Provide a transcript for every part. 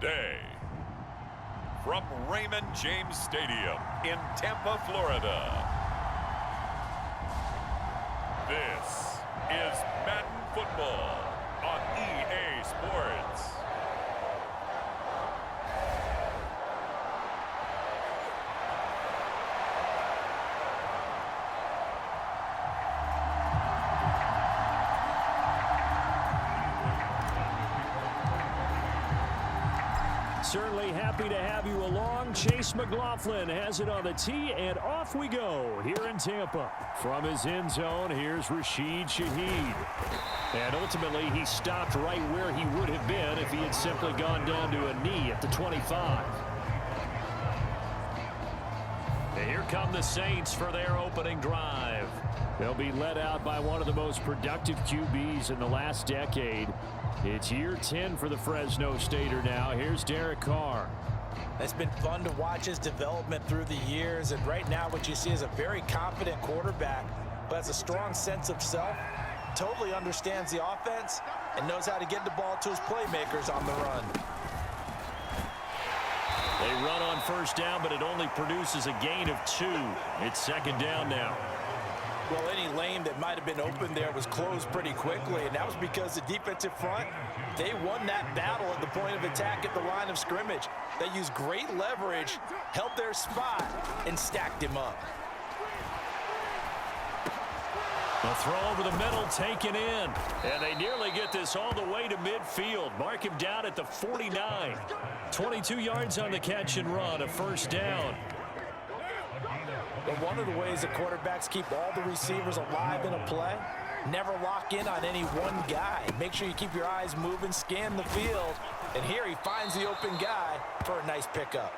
today. From Raymond James Stadium in Tampa, Florida. This is Madden Football on EA Sports. Certainly happy to have you along. Chase McLaughlin has it on the tee, and off we go here in Tampa. From his end zone, here's Rashid Shaheed. And ultimately, he stopped right where he would have been if he had simply gone down to a knee at the 25. And here come the Saints for their opening drive. They'll be led out by one of the most productive QBs in the last decade. It's year 10 for the Fresno Stater now. Here's Derek Carr. It's been fun to watch his development through the years, and right now what you see is a very confident quarterback who has a strong sense of self, totally understands the offense, and knows how to get the ball to his playmakers on the run. They run on first down, but it only produces a gain of 2. It's second down now. Well, any lane that might have been open there was closed pretty quickly, and that was because the defensive front, they won that battle at the point of attack at the line of scrimmage. They used great leverage, held their spot, and stacked him up. A throw over the middle taken in, and they nearly get this all the way to midfield. Mark him down at the 49. 22 yards on the catch and run, a first down. But one of the ways that quarterbacks keep all the receivers alive in a play, never lock in on any one guy. Make sure you keep your eyes moving, scan the field, and here he finds the open guy for a nice pickup.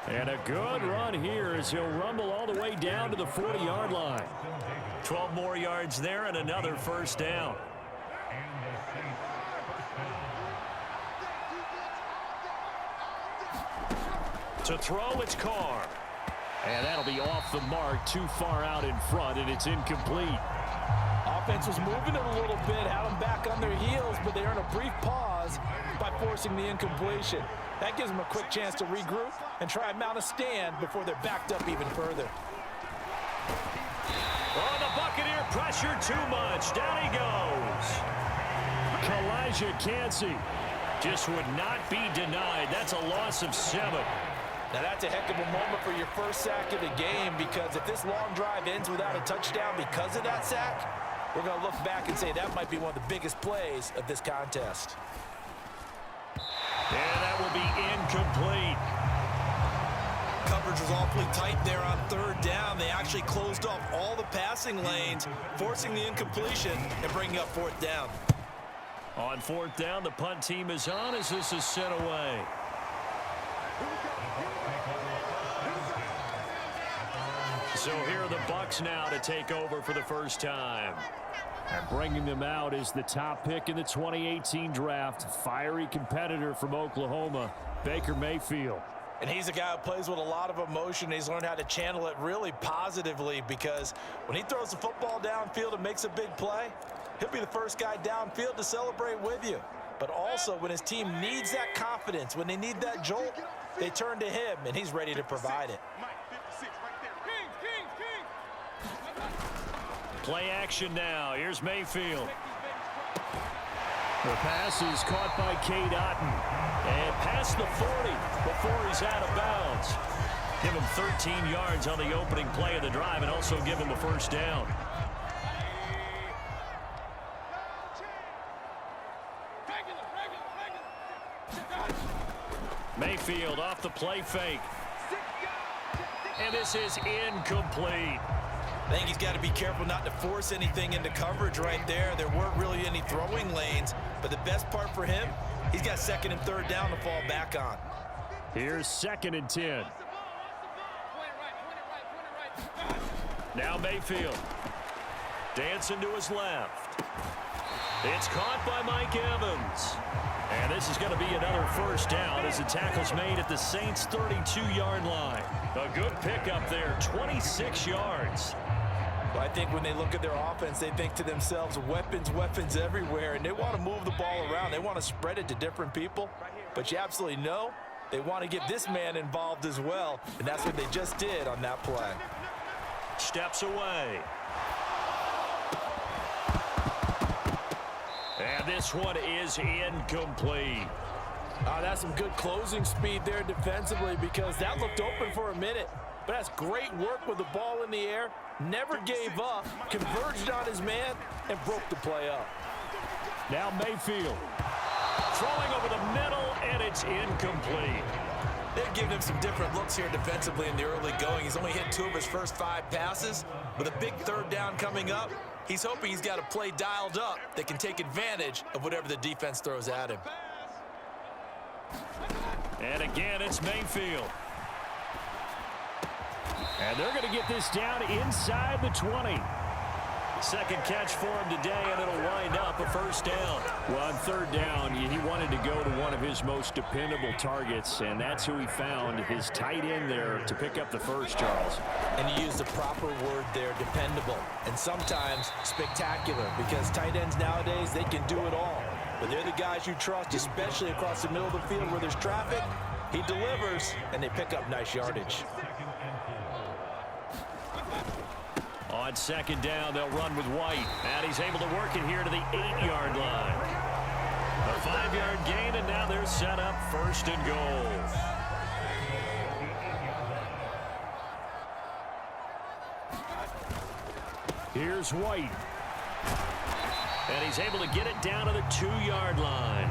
And a good run here as he'll rumble all the way down to the 40-yard line. 12 more yards there and another first down. To throw, it's Carr. And that'll be off the mark, too far out in front, and it's incomplete. Offense was moving it a little bit, had them back on their heels, but they earn a brief pause by forcing the incompletion. That gives them a quick chance to regroup and try and mount a stand before they're backed up even further. Oh, the Buccaneer pressure too much. Down he goes. Kalijah Kancey just would not be denied. That's a loss of 7. Now that's a heck of a moment for your first sack of the game, because if this long drive ends without a touchdown because of that sack, we're going to look back and say that might be one of the biggest plays of this contest. And that will be incomplete. Coverage was awfully tight there on third down. They actually closed off all the passing lanes, forcing the incompletion and bringing up fourth down. On fourth down, the punt team is on as this is sent away. So here are the Bucs now to take over for the first time. And bringing them out is the top pick in the 2018 draft, fiery competitor from Oklahoma, Baker Mayfield. And he's a guy who plays with a lot of emotion. He's learned how to channel it really positively, because when he throws the football downfield and makes a big play, he'll be the first guy downfield to celebrate with you. But also when his team needs that confidence, when they need that jolt, they turn to him, and he's ready to provide it. Play action now. Here's Mayfield. The pass is caught by Cade Otton. And past the 40 before he's out of bounds. Give him 13 yards on the opening play of the drive and also give him the first down. Mayfield off the play fake. And this is incomplete. I think he's got to be careful not to force anything into coverage right there. There weren't really any throwing lanes, but the best part for him, he's got second and third down to fall back on. Here's second and 10. Now Mayfield. Dancing to his left. It's caught by Mike Evans. And this is going to be another first down as the tackle's made at the Saints' 32-yard line. A good pickup there, 26 yards. Well, I think when they look at their offense, they think to themselves, weapons, weapons everywhere, and they want to move the ball around. They want to spread it to different people. but you absolutely know they want to get this man involved as well, and that's what they just did on that play. Steps away. And this one is incomplete. That's some good closing speed there defensively, because that looked open for a minute. But that's great work with the ball in the air. Never gave up, converged on his man, and broke the play up. Now Mayfield. Throwing over the middle, and it's incomplete. They've given him some different looks here defensively in the early going. He's only hit 2 of his first 5 passes. With a big third down coming up, he's hoping he's got a play dialed up that can take advantage of whatever the defense throws at him. And again, it's Mayfield. And they're going to get this down inside the 20. Second catch for him today, and it'll wind up a first down. Well, on third down, he wanted to go to one of his most dependable targets, and that's who he found, his tight end there, to pick up the first, Charles. And you used the proper word there, dependable, and sometimes spectacular, because tight ends nowadays, they can do it all. But they're the guys you trust, especially across the middle of the field where there's traffic. He delivers, and they pick up nice yardage. On second down, they'll run with White. And he's able to work it here to the 8-yard line. A 5-yard gain, and now they're set up first and goal. Here's White. And he's able to get it down to the 2-yard line.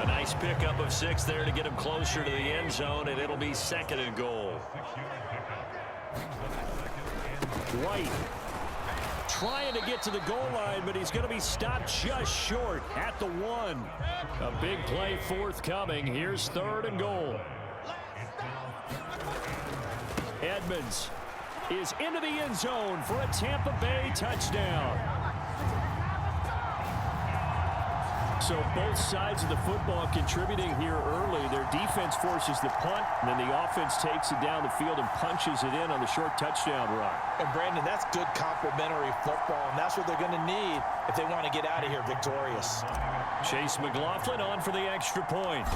A nice pickup of 6 there to get him closer to the end zone, and it'll be second and goal. White trying to get to the goal line, but he's going to be stopped just short at the 1. A big play forthcoming. Here's third and goal. Edmonds is into the end zone for a Tampa Bay touchdown. So both sides of the football contributing here early. Their defense forces the punt, and then the offense takes it down the field and punches it in on the short touchdown run. And Brandon, that's good complementary football, and that's what they're going to need if they want to get out of here victorious. Chase McLaughlin on for the extra point.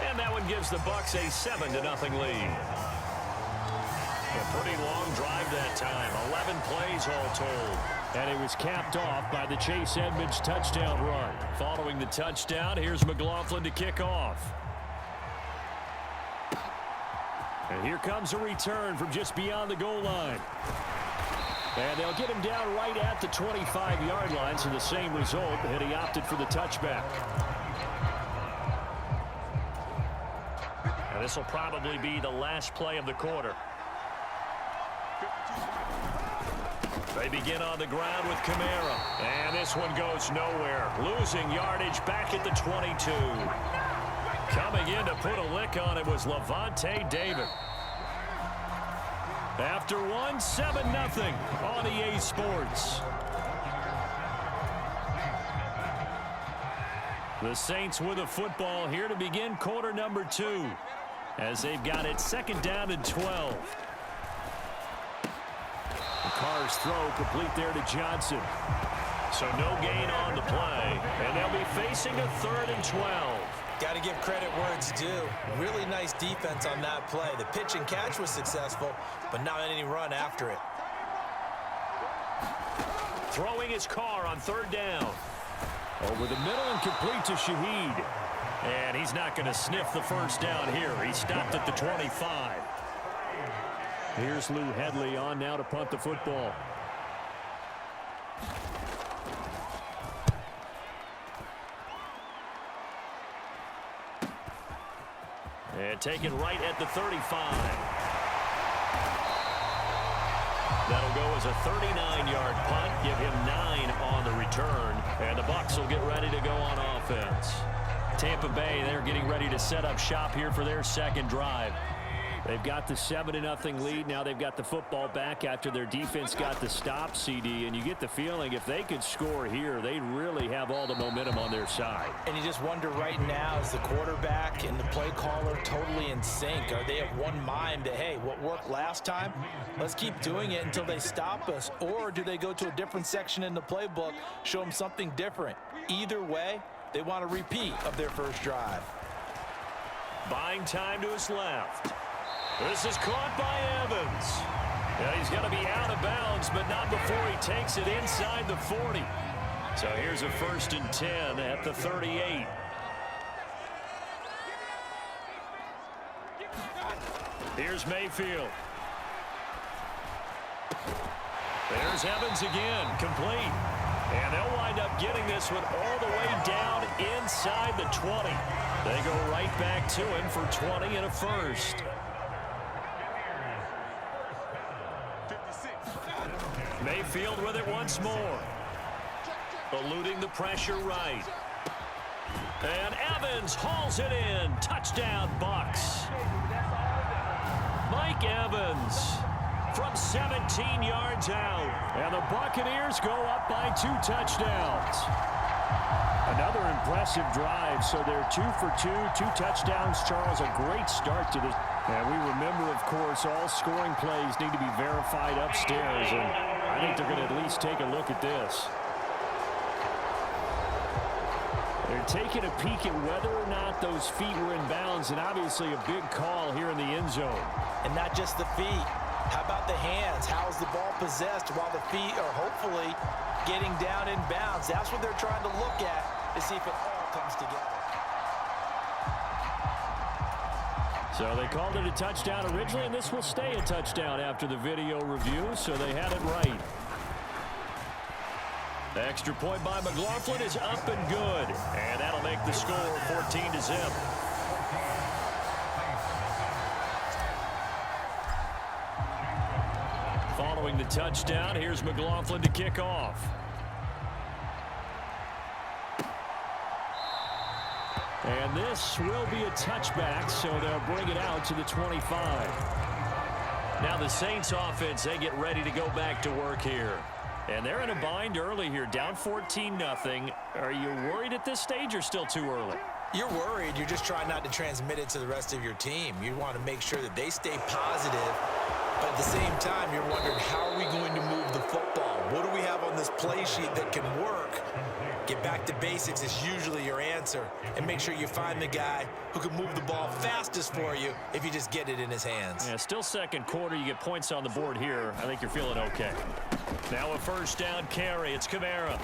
And that one gives the Bucs a 7-0 lead. A pretty long drive that time. 11 plays all told. And it was capped off by the Chase Edmonds touchdown run. Following the touchdown, here's McLaughlin to kick off. And here comes a return from just beyond the goal line. And they'll get him down right at the 25-yard line, so the same result, and he opted for the touchback. And this will probably be the last play of the quarter. They begin on the ground with Kamara. And this one goes nowhere. Losing yardage back at the 22. Coming in to put a lick on it was Levante David. After one, 7-0 on EA Sports. The Saints with a football here to begin quarter number 2. As they've got it second down and 12. Carr's throw complete there to Johnson. So no gain on the play. And they'll be facing a 3rd and 12. Got to give credit where it's due. Really nice defense on that play. The pitch and catch was successful, but not any run after it. Throwing his Carr on 3rd down. Over the middle and complete to Shaheed. And he's not going to sniff the first down here. He stopped at the 25. Here's Lou Hedley on now to punt the football. And taken right at the 35. That'll go as a 39-yard punt. Give him 9 on the return. And the Bucs will get ready to go on offense. Tampa Bay, they're getting ready to set up shop here for their second drive. They've got the 7-0 lead. Now they've got the football back after their defense got the stop, CD. And you get the feeling if they could score here, they really have all the momentum on their side. And you just wonder right now, is the quarterback and the play caller totally in sync? Are they of one mind that, hey, what worked last time, let's keep doing it until they stop us? Or do they go to a different section in the playbook, show them something different? Either way, they want a repeat of their first drive. Buying time to his left. This is caught by Evans. Yeah, he's got to be out of bounds, but not before he takes it inside the 40. So here's a 1st and 10 at the 38. Here's Mayfield. There's Evans again, complete. And they'll wind up getting this one all the way down inside the 20. They go right back to him for 20 and a first. Mayfield with it once more. Eluding the pressure right. And Evans hauls it in. Touchdown, Bucs. Mike Evans from 17 yards out. And the Buccaneers go up by 2 touchdowns. Another impressive drive, so they're 2 for 2, 2 touchdowns. Charles, a great start to this. And we remember, of course, all scoring plays need to be verified upstairs, and I think they're going to at least take a look at this. They're taking a peek at whether or not those feet were in bounds, and obviously a big call here in the end zone. And not just the feet. How about the hands? How's the ball possessed while the feet are hopefully getting down in bounds? That's what they're trying to look at to see if it all comes together. So they called it a touchdown originally, and this will stay a touchdown after the video review, so they had it right. The extra point by McLaughlin is up and good, and that'll make the score 14-0. Following the touchdown, here's McLaughlin to kick off. And this will be a touchback, so they'll bring it out to the 25. Now the Saints offense, they get ready to go back to work here. And they're in a bind early here, down 14-0. Are you worried at this stage or still too early? You're worried. You're just trying not to transmit it to the rest of your team. You want to make sure that they stay positive. But at the same time, you're wondering, how are we going to move the football? What do we have on this play sheet that can work? Get back to basics is usually your answer. And make sure you find the guy who can move the ball fastest for you if you just get it in his hands. Yeah, still second quarter. You get points on the board here. I think you're feeling okay. Now a first down carry. It's Kamara.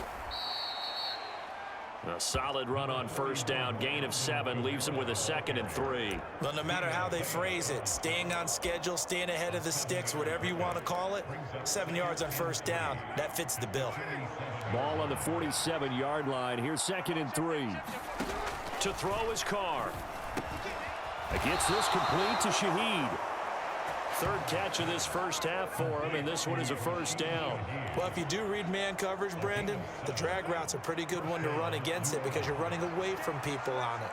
A solid run on first down. Gain of 7 leaves him with a 2nd and 3. Well, no matter how they phrase it, staying on schedule, staying ahead of the sticks, whatever you want to call it, 7 yards on first down, that fits the bill. Ball on the 47-yard line. Here's 2nd and 3. To throw his car. Gets this complete to Shaheed. Third catch of this first half for him, and this one is a first down. Well, if you do read man coverage, Brandon, the drag route's a pretty good one to run against it because you're running away from people on it.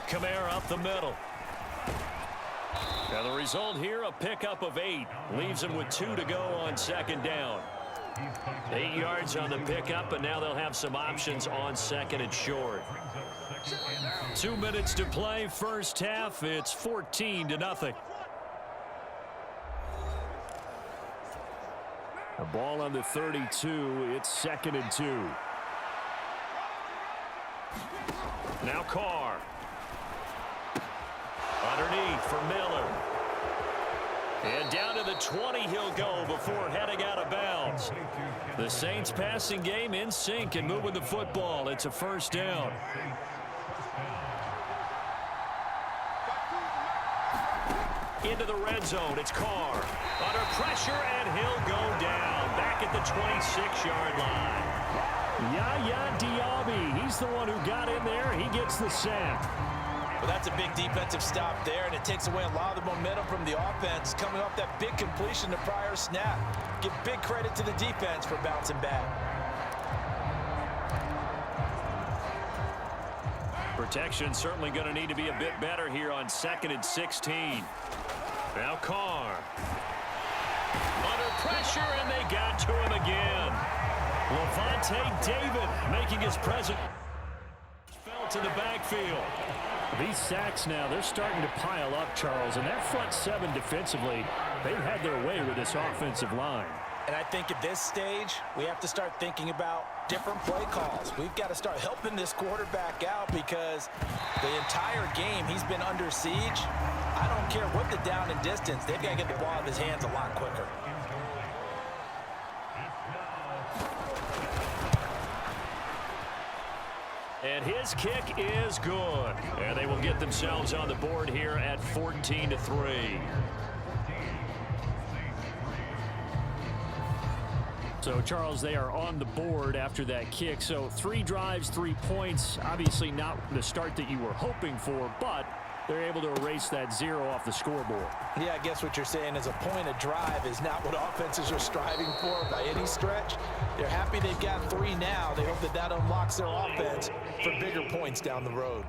Kamara up the middle. Now the result here, a pickup of 8. Leaves him with 2 to go on second down. 8 yards on the pickup, and now they'll have some options on second and short. 2 minutes to play, first half. It's 14-0. The ball on the 32. It's 2nd and 2. Now Carr. Underneath for Miller. And down to the 20 he'll go before heading out of bounds. The Saints passing game in sync and moving the football. It's a first down. Into the red zone. It's Carr. Under pressure, and he'll go down. Back at the 26-yard line. Yaya Diaby. He's the one who got in there. He gets the sack. Well, that's a big defensive stop there, and it takes away a lot of the momentum from the offense coming off that big completion the prior snap. Give big credit to the defense for bouncing back. protection certainly going to need to be a bit better here on 2nd and 16. Now Carr. Under pressure, and they got to him again. Levante David making his presence. Fell to the backfield. These sacks now, they're starting to pile up, Charles. And that front seven defensively, they've had their way with this offensive line. And I think at this stage, we have to start thinking about different play calls. We've got to start helping this quarterback out because the entire game he's been under siege. I don't care what the down and distance. They've got to get the ball out of his hands a lot quicker. And his kick is good. And they will get themselves on the board here at 14-3. So, Charles, they are on the board after that kick. So 3 drives, 3 points. Obviously not the start that you were hoping for, but they're able to erase that 0 off the scoreboard. Yeah, I guess what you're saying is a point of drive is not what offenses are striving for by any stretch. They're happy they've got 3 now. They hope that that unlocks their offense for bigger points down the road.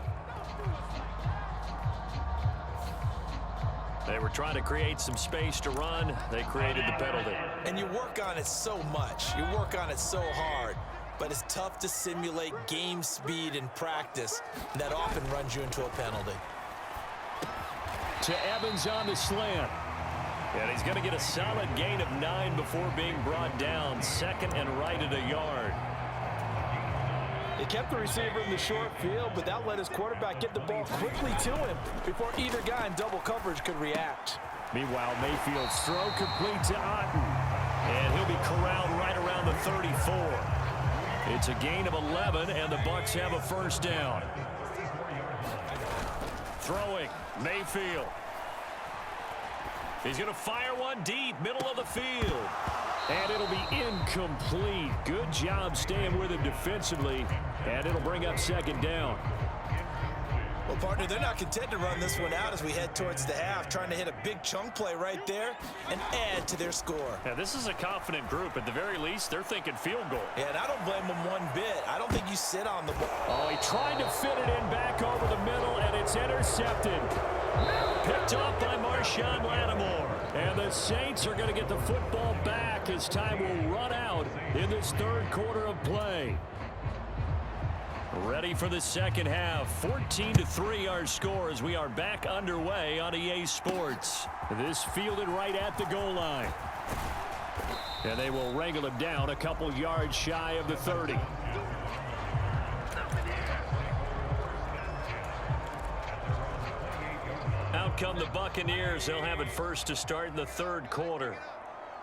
They were trying to create some space to run. They created the penalty. And you work on it so much. You work on it so hard. But it's tough to simulate game speed in practice. And that often runs you into a penalty. To Evans on the slant. And he's going to get a solid gain of 9 before being brought down. 2nd and right at a yard. They kept the receiver in the short field, but that let his quarterback get the ball quickly to him before either guy in double coverage could react. Meanwhile, Mayfield's throw complete to Otten. And he'll be corralled right around the 34. It's a gain of 11, and the Bucs have a first down. Throwing, Mayfield. He's going to fire one deep, middle of the field. And it'll be incomplete. Good job staying with him defensively. And it'll bring up 2nd down. Well, partner, they're not content to run this one out as we head towards the half, trying to hit a big chunk play right there and add to their score. Yeah, this is a confident group. At the very least, they're thinking field goal. Yeah, and I don't blame them one bit. I don't think you sit on the ball. Oh, he tried to fit it in back over the middle, and it's intercepted. Picked off by Marshawn Lattimore. And the Saints are going to get the football back as time will run out in this 3rd quarter of play. Ready for the second half. 14-3 our score as we are back underway on EA Sports. This fielded right at the goal line. And they will wrangle him down a couple yards shy of the 30. Out come the Buccaneers. They'll have it first to start in the 3rd quarter.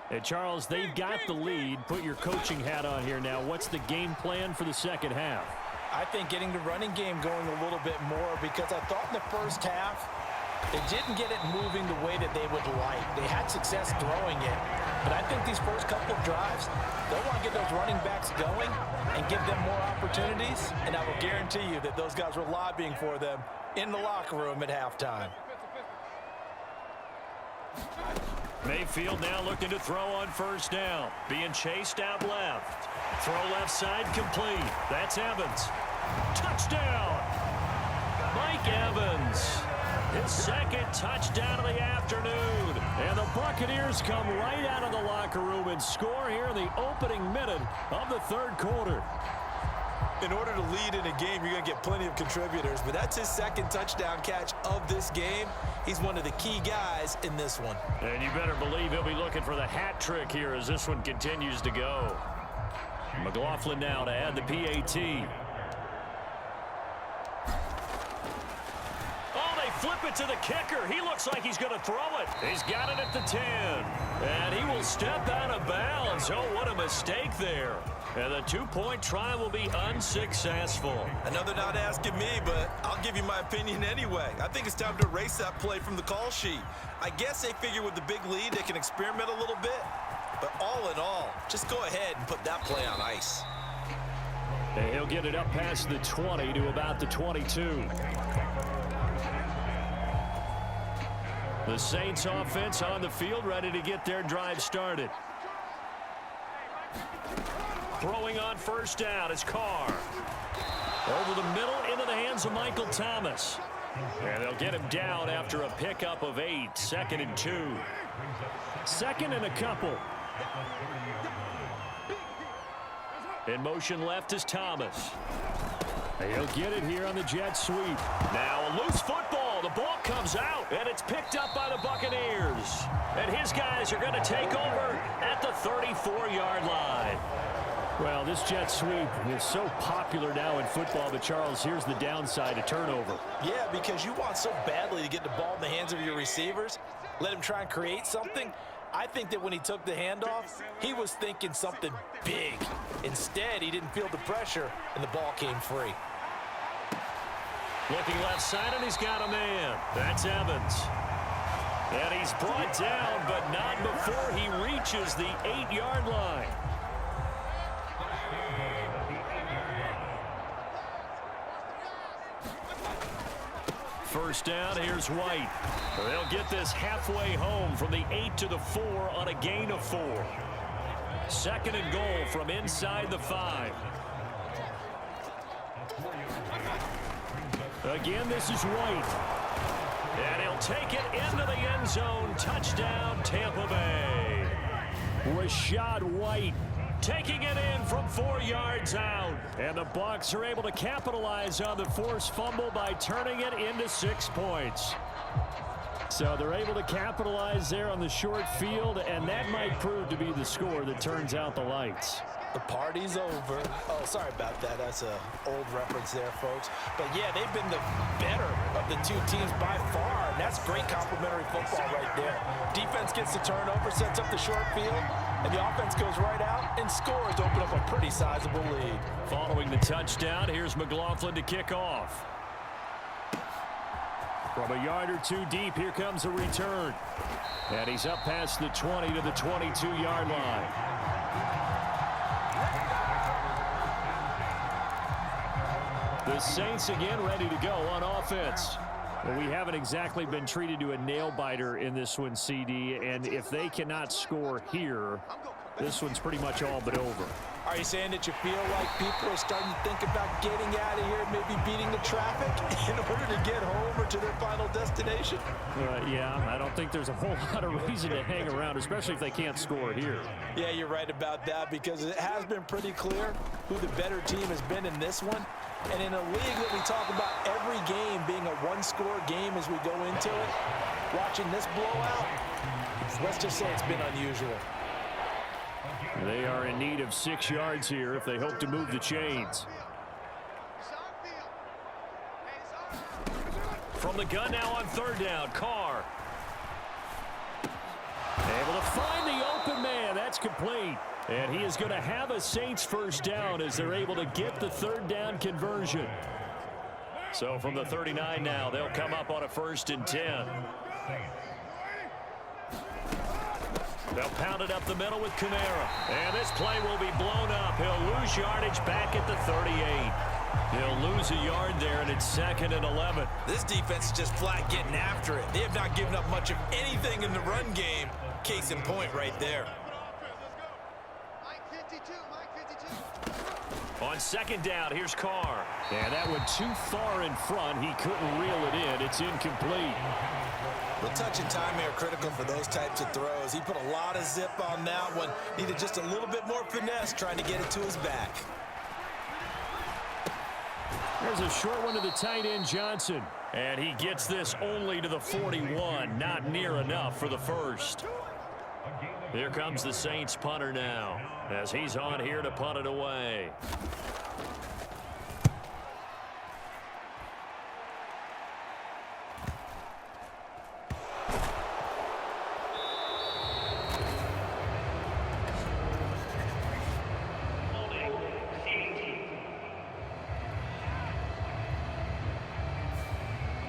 And Charles, they've got the lead. Put your coaching hat on here now. What's the game plan for the second half? I think getting the running game going a little bit more because I thought in the first half they didn't get it moving the way that they would like. They had success throwing it, but I think these first couple of drives, they'll want to get those running backs going and give them more opportunities, and I will guarantee you that those guys were lobbying for them in the locker room at halftime. Mayfield now looking to throw on first down. Being chased out left. Throw left side complete. That's Evans. Touchdown! Mike Evans. His 2nd touchdown of the afternoon. And the Buccaneers come right out of the locker room and score here in the opening minute of the 3rd quarter. In order to lead in a game, you're going to get plenty of contributors, but that's his 2nd touchdown catch of this game. He's one of the key guys in this one. And you better believe he'll be looking for the hat trick here as this one continues to go. McLaughlin now to add the PAT. Oh, they flip it to the kicker. He looks like he's going to throw it. He's got it at the 10. And he will step out of bounds. Oh, what a mistake there. And the 2-point try will be unsuccessful. I know they're not asking me, but I'll give you my opinion anyway. I think it's time to erase that play from the call sheet. I guess they figure with the big lead they can experiment a little bit. But all in all, just go ahead and put that play on ice. And he'll get it up past the 20 to about the 22. The Saints offense on the field, ready to get their drive started. Throwing on first down is Carr. Over the middle into the hands hands of Michael Thomas. And they'll get him down after a pickup of 8. 2nd and 2. 2nd and a couple. In motion left is Thomas. He'll get it here on the jet sweep. Now a loose football. The ball comes out, and it's picked up by the Buccaneers. And his guys are going to take over at the 34-yard line. Well, this jet sweep is so popular now in football, but Charles, here's the downside, a turnover. Yeah, because you want so badly to get the ball in the hands of your receivers, let him try and create something. I think that when he took the handoff, he was thinking something big. Instead, he didn't feel the pressure, and the ball came free. Looking left side, and he's got a man. That's Evans. And he's brought down, but not before he reaches the 8-yard line. First down, here's White. They'll get this halfway home from the 8 to the 4 on a gain of 4. 2nd and goal from inside the 5. Again, this is White. And he'll take it into the end zone. Touchdown, Tampa Bay. Rashad White taking it in from 4 yards out. And the Bucs are able to capitalize on the forced fumble by turning it into 6 points. So they're able to capitalize there on the short field, and that might prove to be the score that turns out the lights. The party's over. Oh, sorry about that. That's an old reference there, folks. But, yeah, they've been the better of the two teams by far. And that's great complimentary football right there. Defense gets the turnover, sets up the short field, and the offense goes right out and scores, open up a pretty sizable lead. Following the touchdown, here's McLaughlin to kick off. From a yard or 2 deep, here comes a return. And he's up past the 20 to the 22-yard line. The Saints again ready to go on offense. Well, we haven't exactly been treated to a nail-biter in this one, CD, and if they cannot score here, this one's pretty much all but over. Are you saying that you feel like people are starting to think about getting out of here, maybe beating the traffic in order to get home or to their final destination? Yeah, I don't think there's a whole lot of reason to hang around, especially if they can't score here. Yeah, you're right about that, because it has been pretty clear who the better team has been in this one. And in a league that we talk about every game being a one-score game as we go into it, watching this blowout, let's just say it's been unusual. They are in need of 6 yards here if they hope to move the chains. From the gun now on 3rd down, Carr. Able to find the open man. That's complete. And he is going to have a Saints first down as they're able to get the 3rd down conversion. So from the 39 now, they'll come up on a 1st and 10. They'll pound it up the middle with Kamara. And this play will be blown up. He'll lose yardage back at the 38. He'll lose a yard there, and it's 2nd and 11. This defense is just flat getting after it. They have not given up much of anything in the run game. Case in point right there. On 2nd down, here's Carr. And that went too far in front. He couldn't reel it in. It's incomplete. The touch and timing are critical for those types of throws. He put a lot of zip on that one. Needed just a little bit more finesse trying to get it to his back. There's a short one to the tight end, Johnson. And he gets this only to the 41. Not near enough for the first. Here comes the Saints punter now, as he's on here to punt it away.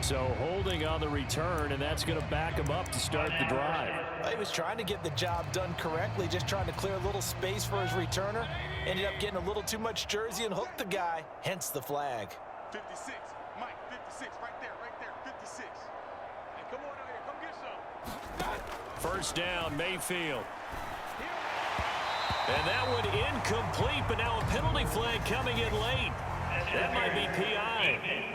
So holding on the return, and that's going to back him up to start the drive. He was trying to get the job done correctly, just trying to clear a little space for his returner. Ended up getting a little too much jersey and hooked the guy, hence the flag. 56, Mike, 56, right there, 56. Hey, come on out here, come get some. First down, Mayfield. And that one incomplete, but now a penalty flag coming in late. That might be PI.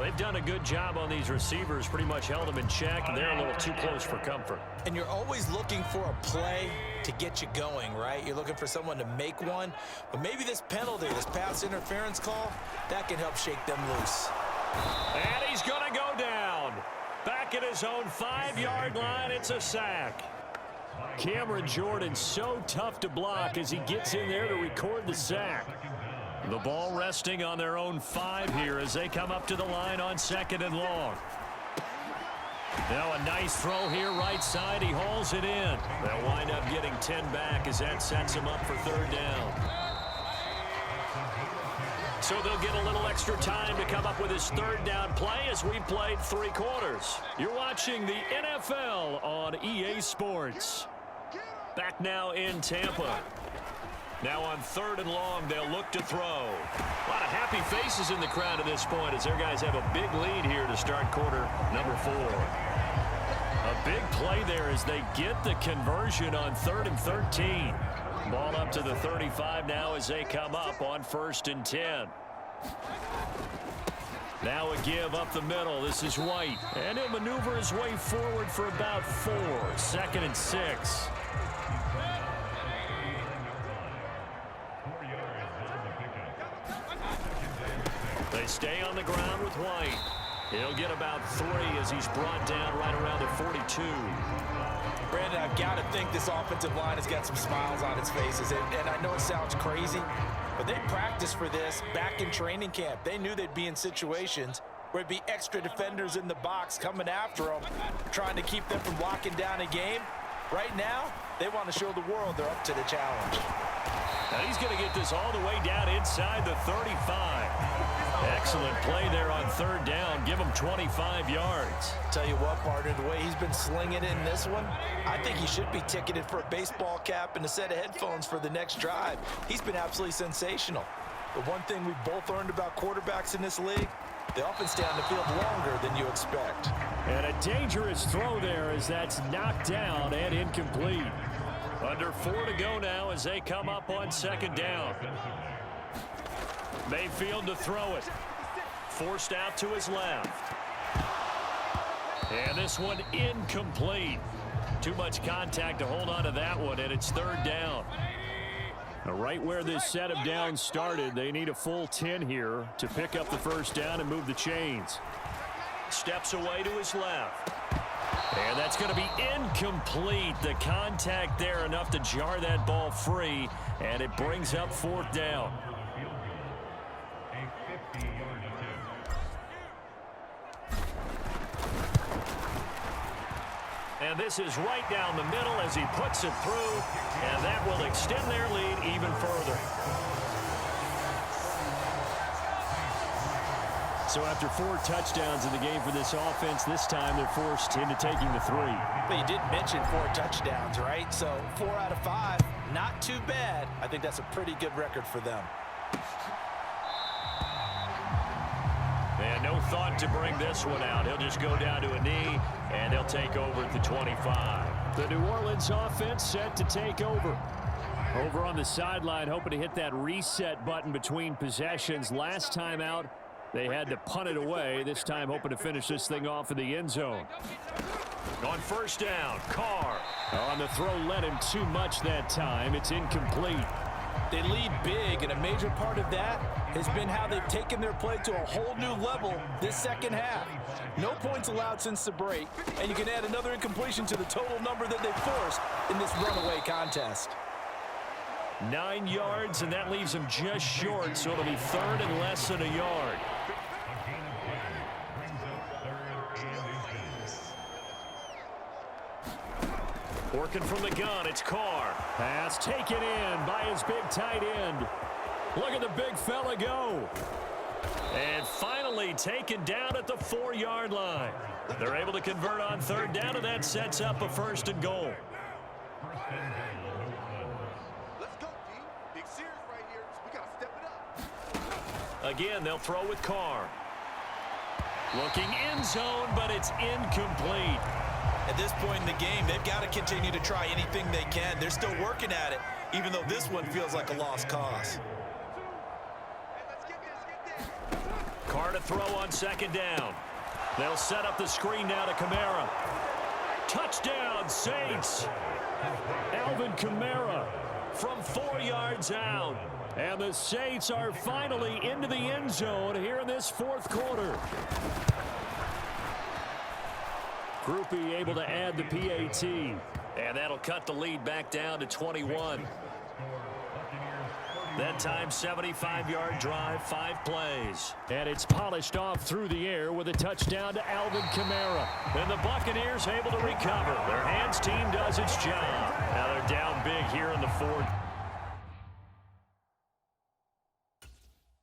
They've done a good job on these receivers, pretty much held them in check, and they're a little too close for comfort. And you're always looking for a play to get you going, right? You're looking for someone to make one. But maybe this penalty, this pass interference call, that can help shake them loose. And he's going to go down. Back at his own 5-yard line, it's a sack. Cameron Jordan so tough to block as he gets in there to record the sack. The ball resting on their own 5 here as they come up to the line on 2nd and long. Now a nice throw here right side. He hauls it in. They'll wind up getting 10 back as that sets him up for 3rd down. So they'll get a little extra time to come up with his 3rd down play as we played 3 quarters. You're watching the NFL on EA Sports. Back now in Tampa. Now on 3rd and long, they'll look to throw. A lot of happy faces in the crowd at this point as their guys have a big lead here to start quarter number 4. A big play there as they get the conversion on 3rd and 13. Ball up to the 35 now as they come up on 1st and 10. Now a give up the middle. This is White. And he'll maneuver his way forward for about 4. 2nd and 6. They stay on the ground with White. He'll get about 3 as he's brought down right around the 42. Brandon, I've got to think this offensive line has got some smiles on its faces. And I know it sounds crazy, but they practiced for this back in training camp. They knew they'd be in situations where it'd be extra defenders in the box coming after them, trying to keep them from locking down a game. Right now, they want to show the world they're up to the challenge. Now he's going to get this all the way down inside the 35. Excellent play there on 3rd down. Give him 25 yards. Tell you what, partner, the way he's been slinging it in this one, I think he should be ticketed for a baseball cap and a set of headphones for the next drive. He's been absolutely sensational. The one thing we've both learned about quarterbacks in this league, they often stay on the field longer than you expect. And a dangerous throw there as that's knocked down and incomplete. Under 4 to go now as they come up on 2nd down. Mayfield to throw it. Forced out to his left. And this one incomplete. Too much contact to hold on to that one, and it's 3rd down. Now, right where this set of downs started, they need a full 10 here to pick up the 1st down and move the chains. Steps away to his left. And that's going to be incomplete. The contact there enough to jar that ball free, and it brings up 4th down. And this is right down the middle as he puts it through, and that will extend their lead even further. So after 4 touchdowns in the game for this offense, this time they're forced into taking the 3. But you did mention 4 touchdowns, right? So 4 out of 5, not too bad. I think that's a pretty good record for them. And no thought to bring this one out. He'll just go down to a knee, and he'll take over at the 25. The New Orleans offense set to take over. Over on the sideline, hoping to hit that reset button between possessions. Last time out, they had to punt it away. This time hoping to finish this thing off in the end zone. On 1st down, Carr. On the throw, led him too much that time. It's incomplete. They lead big, and a major part of that has been how they've taken their play to a whole new level this 2nd half. No points allowed since the break, and you can add another incompletion to the total number that they forced in this runaway contest. 9 yards, and that leaves him just short, so it'll be 3rd and less than a yard. Working from the gun, it's Carr. Pass taken in by his big tight end. Look at the big fella go. And finally taken down at the 4-yard line. They're able to convert on 3rd down, and that sets up a 1st and goal. Let's go, D. Big series right here, so we got to step it up. Again, they'll throw with Carr. Looking end zone, but it's incomplete. At this point in the game, they've got to continue to try anything they can. They're still working at it, even though this one feels like a lost cause. Carr to throw on second down. They'll set up the screen now to Kamara. Touchdown, Saints. Alvin Kamara from 4 yards out. And the Saints are finally into the end zone here in this fourth quarter. Groupie able to add the PAT. And that'll cut the lead back down to 21. That time, 75-yard drive, 5 plays. And it's polished off through the air with a touchdown to Alvin Kamara. And the Buccaneers able to recover. Their hands team does its job. Now they're down big here in the fourth.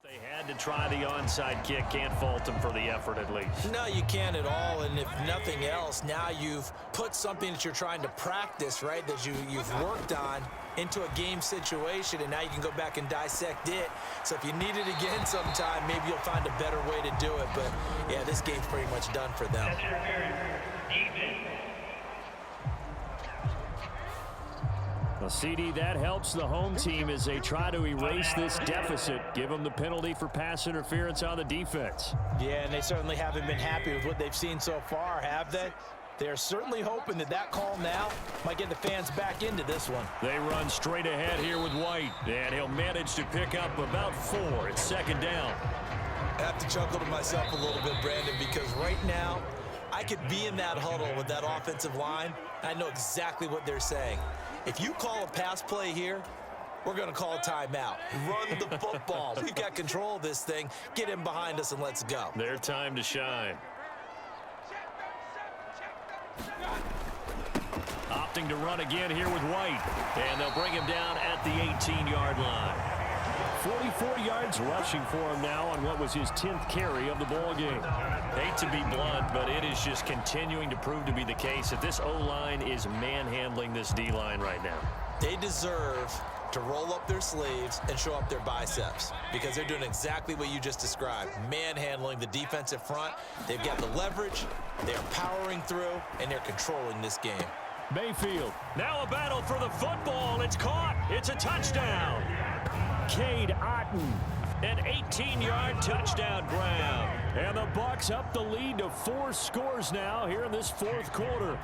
They had to try the onside kick. Can't fault them for the effort at least. No, you can't at all. And if nothing else, now you've put something that you're trying to practice, right, that you've worked on into a game situation, and now you can go back and dissect it. So if you need it again sometime, maybe you'll find a better way to do it. But, yeah, this game's pretty much done for them. Well, CD, that helps the home team as they try to erase this deficit. Give them the penalty for pass interference on the defense. Yeah, and they certainly haven't been happy with what they've seen so far, have they? They're certainly hoping that that call now might get the fans back into this one. They run straight ahead here with White, and he'll manage to pick up about 4. It's second down. I have to chuckle to myself a little bit, Brandon, because right now I could be in that huddle with that offensive line. I know exactly what they're saying. If you call a pass play here, we're going to call a timeout. Run the football. We've got control of this thing. Get in behind us and let's go. Their time to shine. Opting to run again here with White. And they'll bring him down at the 18-yard line. 44 yards rushing for him now on what was his 10th carry of the ball game. Hate to be blunt, but it is just continuing to prove to be the case that this O-line is manhandling this D-line right now. They deserve to roll up their sleeves and show up their biceps because they're doing exactly what you just described, manhandling the defensive front. They've got the leverage, they're powering through, and they're controlling this game. Mayfield, now a battle for the football. It's caught. It's a touchdown. Cade Otton, an 18-yard touchdown grab. And the Bucs up the lead to 4 scores now here in this fourth quarter.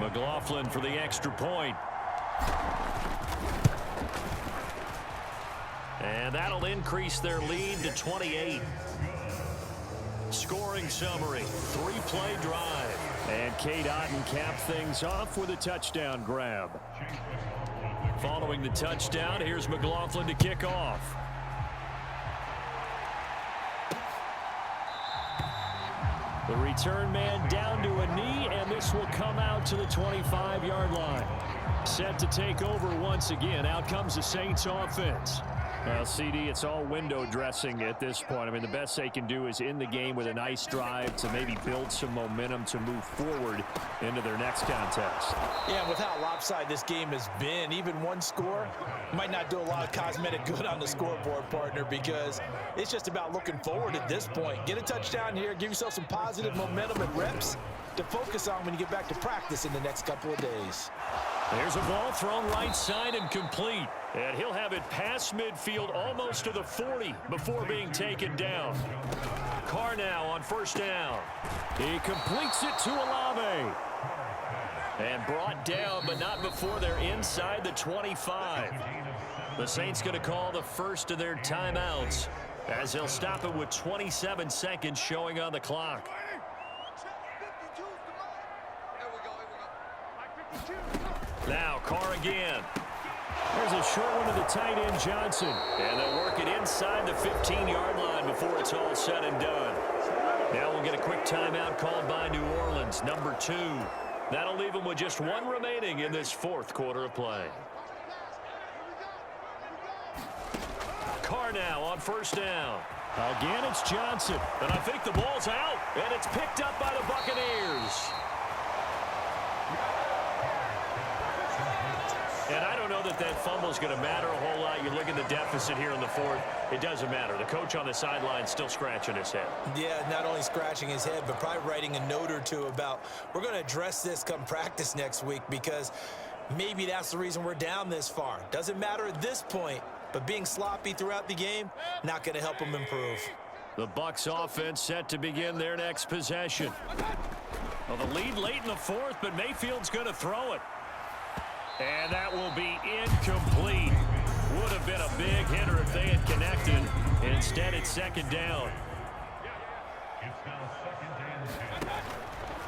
McLaughlin for the extra point. And that'll increase their lead to 28. Scoring summary, 3-play drive. And Cade Otton capped things off with a touchdown grab. Following the touchdown, here's McLaughlin to kick off. The return man down to a knee, and this will come out to the 25-yard line. Set to take over once again. Out comes the Saints offense. Well, CD, it's all window dressing at this point. I mean, the best they can do is in the game with a nice drive to maybe build some momentum to move forward into their next contest. Yeah, with how lopsided this game has been, even one score might not do a lot of cosmetic good on the scoreboard, partner, because it's just about looking forward at this point. Get a touchdown here, give yourself some positive momentum and reps to focus on when you get back to practice in the next couple of days. There's a ball thrown right side and complete. And he'll have it past midfield almost to the 40 before being taken down. Carr now on first down. He completes it to Olave. And brought down, but not before they're inside the 25. The Saints going to call the first of their timeouts as they'll stop it with 27 seconds showing on the clock. Now Carr again. There's a short one to the tight end, Johnson. And they'll work it inside the 15-yard line before it's all said and done. Now we'll get a quick timeout called by New Orleans, number 2. That'll leave them with just 1 remaining in this fourth quarter of play. Carr now on first down. Again, it's Johnson. And I think the ball's out. And it's picked up by the Buccaneers. And I don't know that fumble's going to matter a whole lot. You look at the deficit here in the fourth. It doesn't matter. The coach on the sideline still scratching his head. Yeah, not only scratching his head, but probably writing a note or two about we're going to address this come practice next week because maybe that's the reason we're down this far. Doesn't matter at this point, but being sloppy throughout the game, not going to help him improve. The Bucs offense set to begin their next possession. Well, the lead late in the fourth, but Mayfield's going to throw it. And that will be incomplete. Would have been a big hitter if they had connected. Instead, it's second down.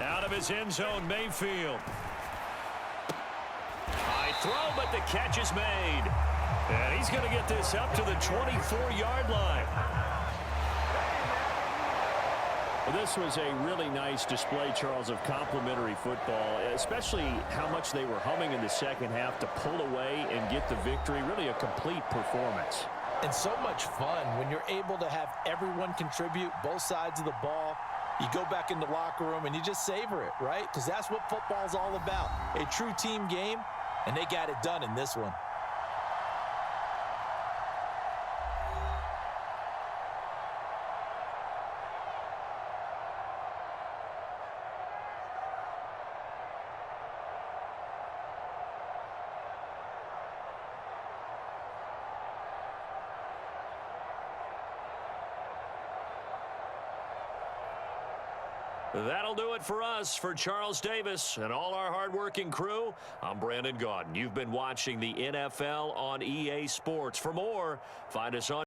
Out of his end zone, Mayfield. High throw, but the catch is made. And he's going to get this up to the 24-yard line. Well, this was a really nice display, Charles, of complimentary football, especially how much they were humming in the second half to pull away and get the victory. Really a complete performance. And so much fun when you're able to have everyone contribute, both sides of the ball. You go back in the locker room and you just savor it, right? Because that's what football's all about. A true team game, and they got it done in this one. That'll do it for us. For Charles Davis and all our hardworking crew, I'm Brandon Gaudin. You've been watching the NFL on EA Sports. For more, find us on